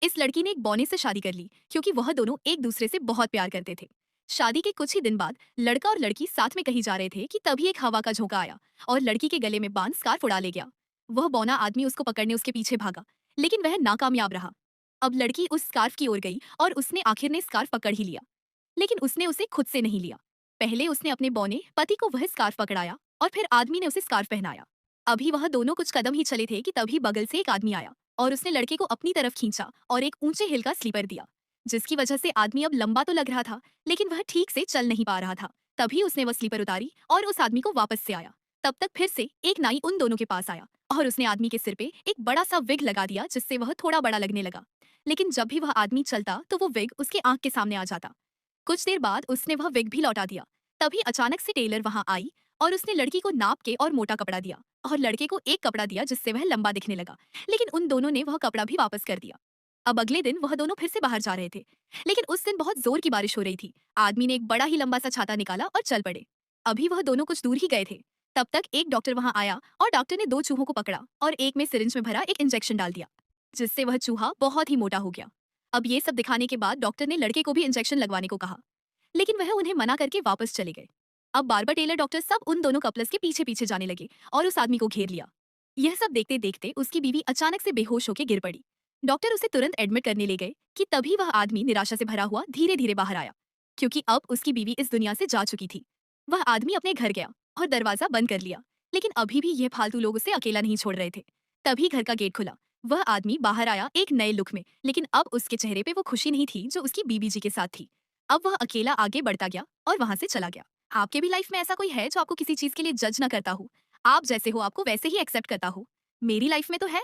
इस लड़की ने एक बौने से शादी कर ली क्योंकि वह दोनों एक दूसरे से बहुत प्यार करते थे। शादी के कुछ ही दिन बाद लड़का और लड़की साथ में कहीं जा रहे थे कि तभी एक हवा का झोंका आया और लड़की के गले में बांध स्कार्फ उड़ा ले गया। वह बौना आदमी उसको पकड़ने उसके पीछे भागा, लेकिन वह नाकामयाब रहा। अब लड़की उस स्कार्फ की ओर गई और उसने आखिर ने स्कार्फ पकड़ ही लिया, लेकिन उसने उसे खुद से नहीं लिया। पहले उसने अपने बौने पति को वह स्कार्फ पकड़ाया और फिर आदमी ने उसे स्कार्फ पहनाया। अभी वह दोनों कुछ कदम ही चले थे कि तभी बगल से एक आदमी आया और उसने लड़के को अपनी तरफ खींचा और एक ऊंचे हिल का स्लीपर दिया, जिसकी वजह से आदमी अब लंबा तो लग रहा था, लेकिन वह ठीक से चल नहीं पा रहा था। तभी उसने वह स्लीपर उतारी और उस आदमी को वापस से आया। तब तक फिर से एक नाई उन दोनों के पास आया और उसने आदमी के सिर पे एक बड़ा सा विग लगा दिया, जिससे वह थोड़ा बड़ा लगने लगा। लेकिन जब भी वह आदमी चलता तो वो विग उसके आंख के सामने आ जाता। कुछ देर बाद उसने वह विग भी लौटा दिया। तभी अचानक से टेलर वहां आई और उसने लड़की को नाप के और मोटा कपड़ा दिया और लड़के को एक कपड़ा दिया जिससे वह लंबा दिखने लगा। लेकिन उन दोनों ने वह कपड़ा भी वापस कर दिया। अब अगले दिन वह दोनों फिर से बाहर जा रहे थे, लेकिन उस दिन बहुत जोर की बारिश हो रही थी। आदमी ने एक बड़ा ही लंबा सा छाता निकाला और चल पड़े। अभी वह दोनों कुछ दूर ही गए थे, तब तक एक डॉक्टर वहां आया और डॉक्टर ने दो चूहों को पकड़ा और एक में सिरिंज में भरा एक इंजेक्शन डाल दिया, जिससे वह चूहा बहुत ही मोटा हो गया। अब ये सब दिखाने के बाद डॉक्टर ने लड़के को भी इंजेक्शन लगवाने को कहा, लेकिन वह उन्हें मना करके वापस चले गए। अब बार्बर टेलर डॉक्टर सब उन दोनों कपल्स के पीछे पीछे जाने लगे और उस आदमी को घेर लिया। यह सब देखते देखते उसकी बीवी अचानक से बेहोश होकर गिर पड़ी। डॉक्टर उसे तुरंत एडमिट करने ले गए कि तभी वह आदमी निराशा से भरा हुआ धीरे धीरे बाहर आया, क्योंकि अब उसकी बीवी इस दुनिया से जा चुकी थी। वह आदमी अपने घर गया और दरवाजा बंद कर लिया, लेकिन अभी भी यह फालतू लोग उसे अकेला नहीं छोड़ रहे थे। तभी घर का गेट खुला। वह आदमी बाहर आया एक नए लुक में, लेकिन अब उसके चेहरे पे वो खुशी नहीं थी जो उसकी बीबी जी के साथ थी। अब वह अकेला आगे बढ़ता गया और वहां से चला गया। आपके भी लाइफ में ऐसा कोई है जो आपको किसी चीज के लिए जज ना करता हो, आप जैसे हो आपको वैसे ही एक्सेप्ट करता हो? मेरी लाइफ में तो है।